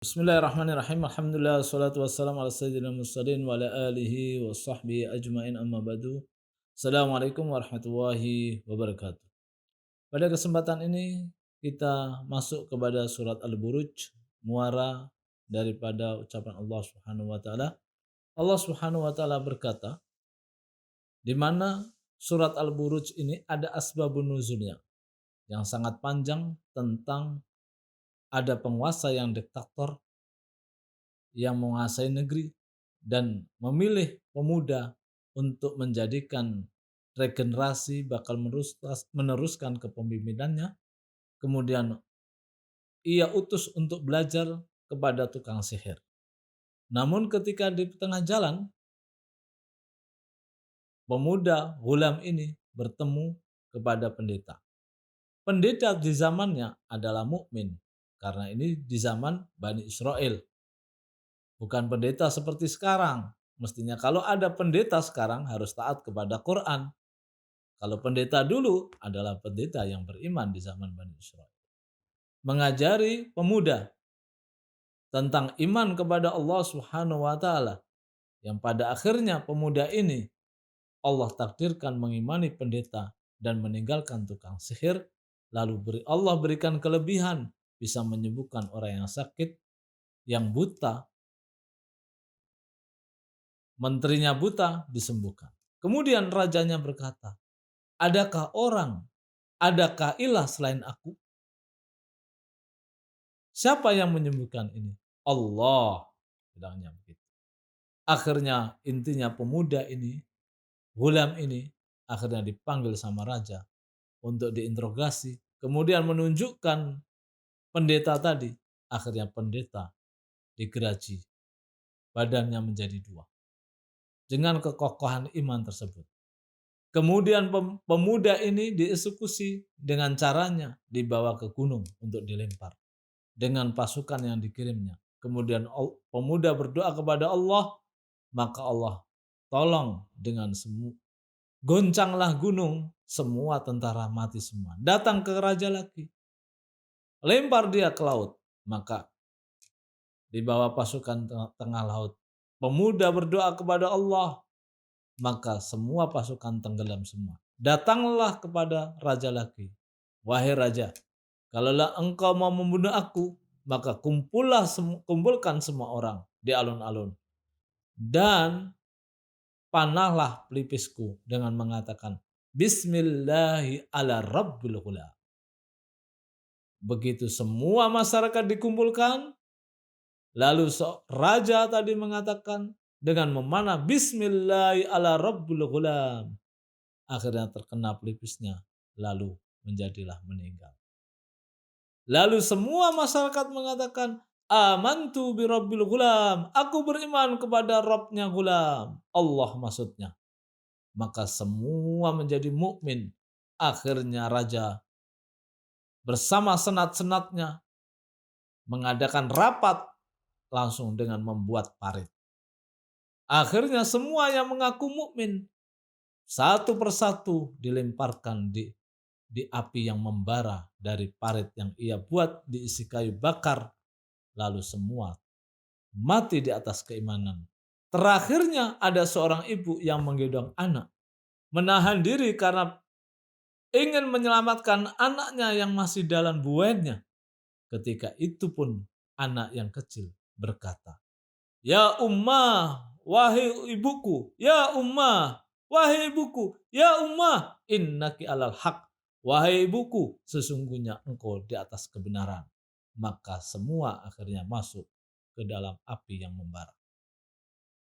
Bismillahirrahmanirrahim. Alhamdulillah wassalatu wassalamu ala sayyidina mursalin wa ala alihi wa sahbihi ajmain amma ba'du. Assalamualaikum warahmatullahi wabarakatuh. Pada kesempatan ini kita masuk kepada surat Al-Buruj, muara daripada ucapan Allah Subhanahu wa taala. Allah Subhanahu wa taala berkata, di mana surat Al-Buruj ini ada asbabun nuzulnya yang sangat panjang tentang ada penguasa yang diktator yang menguasai negeri dan memilih pemuda untuk menjadikan regenerasi bakal meneruskan kepemimpinannya. Kemudian ia utus untuk belajar kepada tukang sihir. Namun ketika di tengah jalan, pemuda Ghulam ini bertemu kepada pendeta. Pendeta di zamannya adalah mukmin karena ini di zaman Bani Israel. Bukan pendeta seperti sekarang. Mestinya kalau ada pendeta sekarang harus taat kepada Quran. Kalau pendeta dulu adalah pendeta yang beriman di zaman Bani Israel. Mengajari pemuda tentang iman kepada Allah Subhanahu wa taala. Yang pada akhirnya pemuda ini Allah takdirkan mengimani pendeta dan meninggalkan tukang sihir. Lalu Allah berikan kelebihan bisa menyembuhkan orang yang sakit, yang buta, menterinya buta disembuhkan. Kemudian rajanya berkata, adakah ilah selain aku? Siapa yang menyembuhkan ini? Allah, bilangnya begitu. Akhirnya intinya pemuda ini, Ghulam ini, akhirnya dipanggil sama raja untuk diinterogasi. Kemudian menunjukkan pendeta tadi. Akhirnya pendeta digeraji. Badannya menjadi dua. Dengan kekokohan iman tersebut. Kemudian pemuda ini dieksekusi dengan caranya dibawa ke gunung untuk dilempar dengan pasukan yang dikirimnya. Kemudian pemuda berdoa kepada Allah, maka Allah tolong dengan semua. Goncanglah gunung, semua tentara mati semua. Datang ke raja lagi, lempar dia ke laut, maka dibawa pasukan tengah laut. Pemuda berdoa kepada Allah, maka semua pasukan tenggelam semua. Datanglah kepada raja lagi. Wahai raja, kalaulah engkau mau membunuh aku, maka kumpulkan semua orang di alun-alun. Dan panahlah pelipisku dengan mengatakan, Bismillahi ala rabbil ghulam. Begitu semua masyarakat dikumpulkan, lalu raja tadi mengatakan, dengan memanah Bismillahi ala rabbil ghulam. Akhirnya terkena pelipisnya, lalu menjadilah meninggal. Lalu semua masyarakat mengatakan, Amantu bi rabbil ghulam. Aku beriman kepada Rabbnya Ghulam. Allah maksudnya. Maka semua menjadi mukmin. Akhirnya raja bersama senat-senatnya mengadakan rapat langsung dengan membuat parit. Akhirnya semua yang mengaku mukmin satu persatu dilemparkan di api yang membara dari parit yang ia buat diisi kayu bakar. Lalu semua mati di atas keimanan. Terakhirnya ada seorang ibu yang menggendong anak. Menahan diri karena ingin menyelamatkan anaknya yang masih dalam buayannya. Ketika itu pun anak yang kecil berkata, Ya ummah, wahai ibuku, ya ummah, wahai ibuku, ya ummah, innaki alal haq. Wahai ibuku, sesungguhnya engkau di atas kebenaran. Maka semua akhirnya masuk ke dalam api yang membara.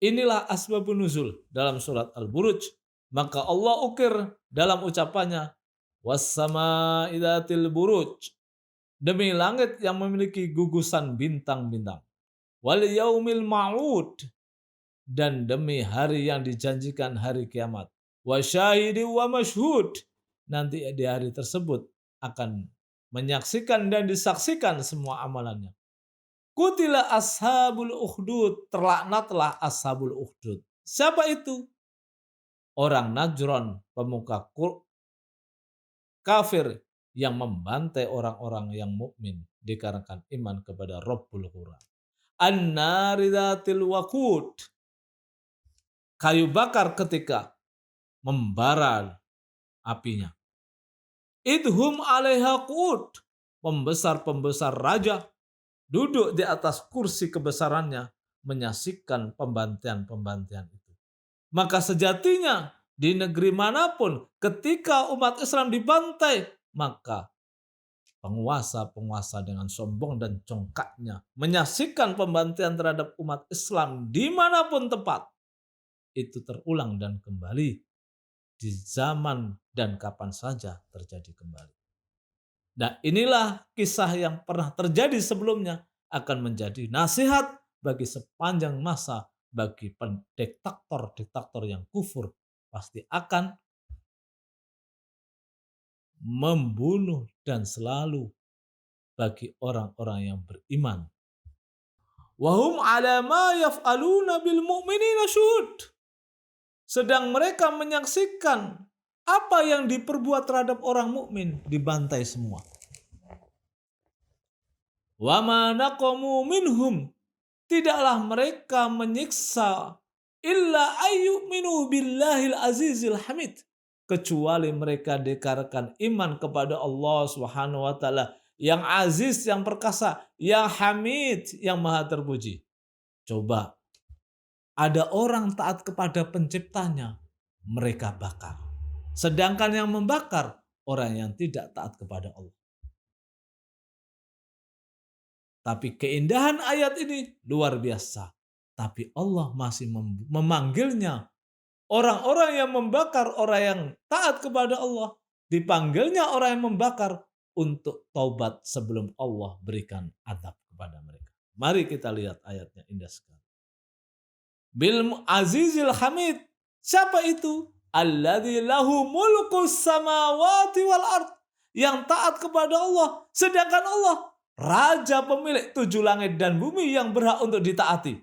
Inilah asbabun nuzul dalam surat Al-Buruj. Maka Allah ukir dalam ucapannya, wassama'i dzatil buruj. Demi langit yang memiliki gugusan bintang-bintang. Wal yaumil ma'ud, dan demi hari yang dijanjikan hari kiamat. Wa syahidi wa masyhud, nanti di hari tersebut akan menyaksikan dan disaksikan semua amalannya. Kutila ashabul ukhdud, terlaknatlah ashabul ukhdud. Siapa itu? Orang Najran, pemuka kafir yang membantai orang-orang yang mukmin dikarenakan iman kepada Rabbul Ghulam. an-nari dzatil waqud. Kayu bakar ketika membara apinya. Idhum 'alaiha qu'ud. Pembesar-pembesar raja duduk di atas kursi kebesarannya menyaksikan pembantian-pembantian itu. Maka sejatinya di negeri manapun ketika umat Islam dibantai, maka penguasa-penguasa dengan sombong dan congkaknya menyaksikan pembantian terhadap umat Islam dimanapun tempat. Itu terulang dan kembali di zaman dan kapan saja terjadi kembali. Nah, inilah kisah yang pernah terjadi sebelumnya akan menjadi nasihat bagi sepanjang masa bagi diktator-diktator yang kufur, pasti akan membunuh dan selalu bagi orang-orang yang beriman. Wahum 'ala ma yaf'aluna bil mu'minina syuhud. Sedang mereka menyaksikan apa yang diperbuat terhadap orang mukmin, dibantai semua. Wa ma naqamu minhum, tidaklah mereka menyiksa illa ayyuminu billahil azizil hamid, kecuali mereka dikarenakan iman kepada Allah Subhanahu wa taala yang aziz, yang perkasa, yang hamid, yang maha terpuji. Coba ada orang taat kepada penciptanya, mereka bakar. Sedangkan yang membakar orang yang tidak taat kepada Allah. Tapi keindahan ayat ini luar biasa. Tapi Allah masih memanggilnya. Orang-orang yang membakar, orang yang taat kepada Allah, dipanggilnya orang yang membakar untuk taubat sebelum Allah berikan azab kepada mereka. Mari kita lihat ayatnya, indah sekali. Bil azizil hamid. Siapa itu? Alladzi lahu mulkus samawati wal ard. Yang taat kepada Allah. Sedangkan Allah raja pemilik 7 langit dan bumi yang berhak untuk ditaati.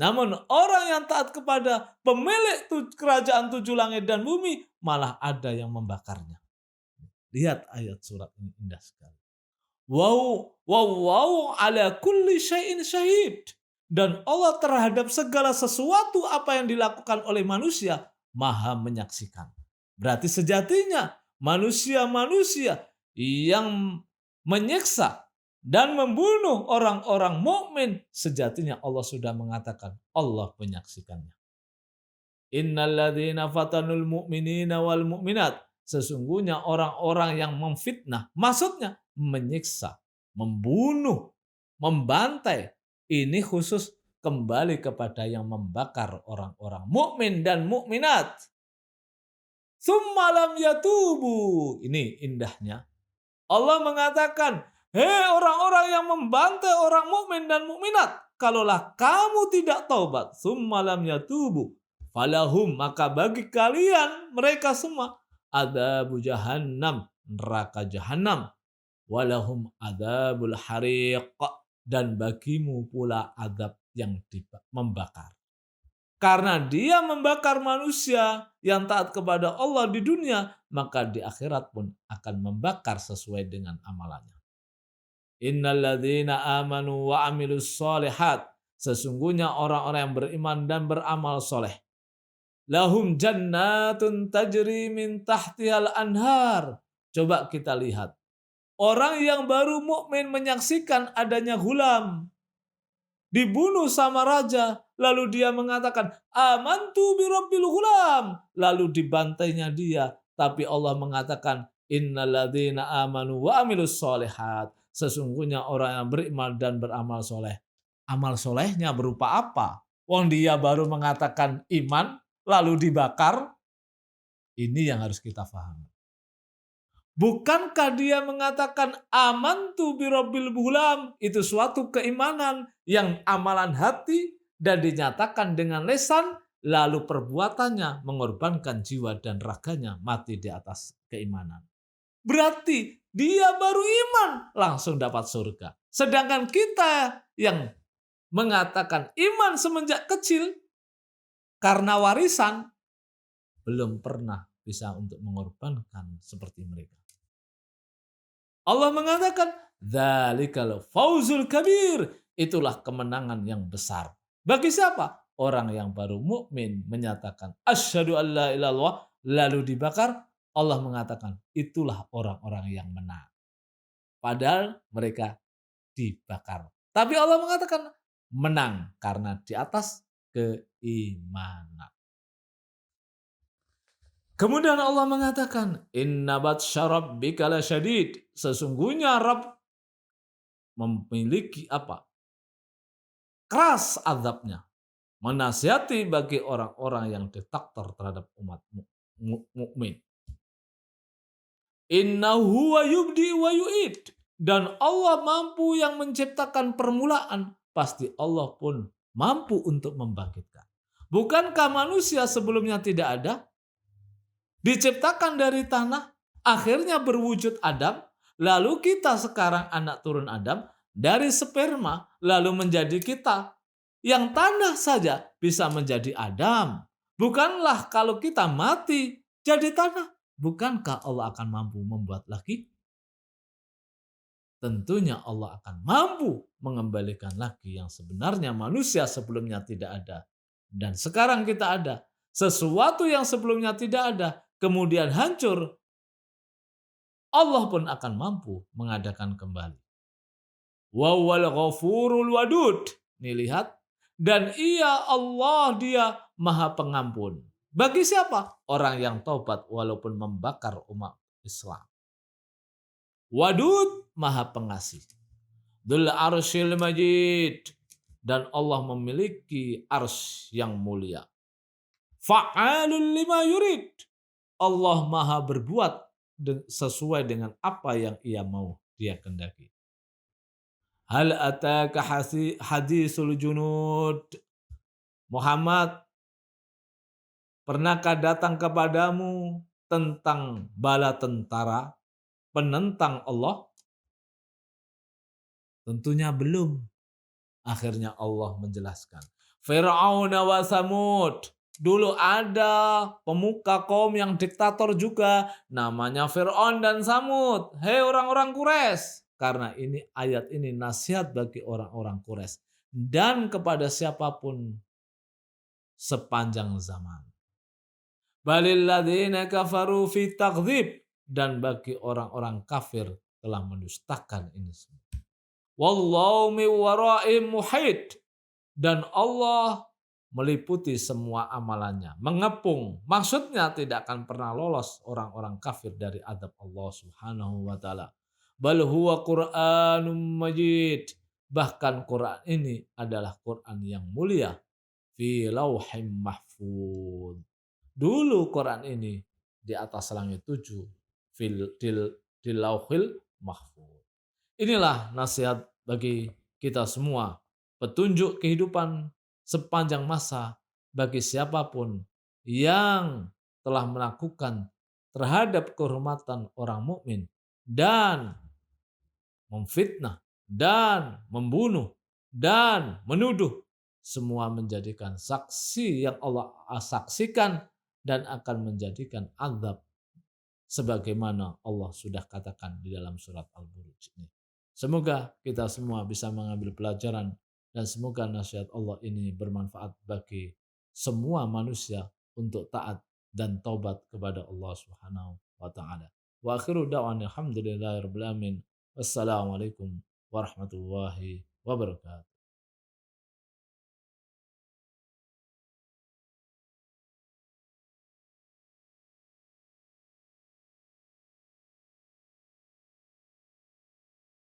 Namun orang yang taat kepada pemilik kerajaan 7 langit dan bumi malah ada yang membakarnya. Lihat ayat surat ini, indah sekali. Wow ala kulli syai'in syahid. Dan Allah terhadap segala sesuatu apa yang dilakukan oleh manusia maha menyaksikan. Berarti sejatinya manusia-manusia yang menyiksa dan membunuh orang-orang mukmin, sejatinya Allah sudah mengatakan Allah menyaksikannya. Innalladzina fatanul mu'minina wal mu'minat. Sesungguhnya orang-orang yang memfitnah, maksudnya menyiksa, membunuh, membantai. Ini khusus kembali kepada yang membakar orang-orang mukmin dan mukminat. Tsumma lam yatubu. Ini indahnya. Allah mengatakan, hei orang-orang yang membantai orang mukmin dan mukminat, kalaulah kamu tidak taubat, tsumma lam yatubu, falahum, maka bagi kalian mereka semua adzabul jahannam, neraka jahanam, walahum adzabul hariq, dan bagimu pula azab yang membakar. Karena dia membakar manusia yang taat kepada Allah di dunia, maka di akhirat pun akan membakar sesuai dengan amalannya. Innalladzina amanu wa amilus solihat. Sesungguhnya orang-orang yang beriman dan beramal soleh. Lahum jannatun tajri min tahtihal anhar. Coba kita lihat. Orang yang baru mukmin menyaksikan adanya ghulam dibunuh sama raja, lalu dia mengatakan amantu bi rabbil ghulam, lalu dibantainya dia, tapi Allah mengatakan innalladzina amanu wa amilus solihat. Sesungguhnya orang yang beriman dan beramal soleh. Amal solehnya berupa apa? Wong dia baru mengatakan iman lalu dibakar. Ini yang harus kita pahami. Bukankah dia mengatakan amantu bi rabbil ghulam, itu suatu keimanan yang amalan hati dan dinyatakan dengan lisan, lalu perbuatannya mengorbankan jiwa dan raganya mati di atas keimanan. Berarti dia baru iman langsung dapat surga. Sedangkan kita yang mengatakan iman semenjak kecil karena warisan belum pernah bisa untuk mengorbankan seperti mereka. Allah mengatakan, dzalikal fauzul kabir. Itulah kemenangan yang besar. Bagi siapa? Orang yang baru mukmin menyatakan asyhadu alla ilaha illallah lalu dibakar, Allah mengatakan itulah orang-orang yang menang. Padahal mereka dibakar. Tapi Allah mengatakan menang karena di atas keimanan. Kemudian Allah mengatakan, Inna batsya rabbika lasyadid. Sesungguhnya Rabb memiliki apa? Keras azabnya. Menasihati bagi orang-orang yang diktator terhadap umat mukmin. Innahu wa yubdi wa yu'id. Dan Allah mampu yang menciptakan permulaan. Pasti Allah pun mampu untuk membangkitkan. Bukankah manusia sebelumnya tidak ada? Diciptakan dari tanah, akhirnya berwujud Adam, lalu kita sekarang anak turun Adam, dari sperma, lalu menjadi kita. Yang tanah saja bisa menjadi Adam. Bukanlah kalau kita mati, jadi tanah. Bukankah Allah akan mampu membuat lagi? Tentunya Allah akan mampu mengembalikan lagi yang sebenarnya manusia sebelumnya tidak ada. Dan sekarang kita ada. Sesuatu yang sebelumnya tidak ada, kemudian hancur, Allah pun akan mampu mengadakan kembali. Wawal ghafurul wadud. Nih lihat. Dan ia Allah dia maha pengampun. Bagi siapa? Orang yang taubat walaupun membakar umat Islam. Wadud maha pengasih. Dzul arsyil majid. Dan Allah memiliki arsy yang mulia. Fa'alul lima yurid. Allah maha berbuat sesuai dengan apa yang ia mau dia kendaki. Hal ataka hadisul junud. Muhammad, pernahkah datang kepadamu tentang bala tentara penentang Allah? Tentunya belum. Akhirnya Allah menjelaskan. Fir'aun wa Samud. Dulu ada pemuka kaum yang diktator juga. Namanya Fir'aun dan Samud. Hei orang-orang Quraisy. Karena ini ayat ini nasihat bagi orang-orang Quraisy. Dan kepada siapapun sepanjang zaman. Balil ladzina kafaru fi takdzib. Dan bagi orang-orang kafir telah mendustakan ini semua. Wallahu min wara'ihim muhit. Dan Allah meliputi semua amalannya. Mengepung. Maksudnya tidak akan pernah lolos orang-orang kafir dari adab Allah subhanahu wa ta'ala. Bal huwa Qur'anum majid. Bahkan Quran ini adalah Quran yang mulia. Fi lauhim mahfud. Dulu Quran ini di atas langit 7. Di lauhil mahfud. Inilah nasihat bagi kita semua. Petunjuk kehidupan sepanjang masa bagi siapapun yang telah melakukan terhadap kehormatan orang mukmin dan memfitnah dan membunuh dan menuduh, semua menjadikan saksi yang Allah saksikan dan akan menjadikan azab sebagaimana Allah sudah katakan di dalam surat Al-Buruj ini. Semoga kita semua bisa mengambil pelajaran dan semoga nasihat Allah ini bermanfaat bagi semua manusia untuk taat dan taubat kepada Allah Subhanahu wa taala. Wa akhiru da'wana alhamdulillahirabbil alamin. Wassalamualaikum warahmatullahi wabarakatuh.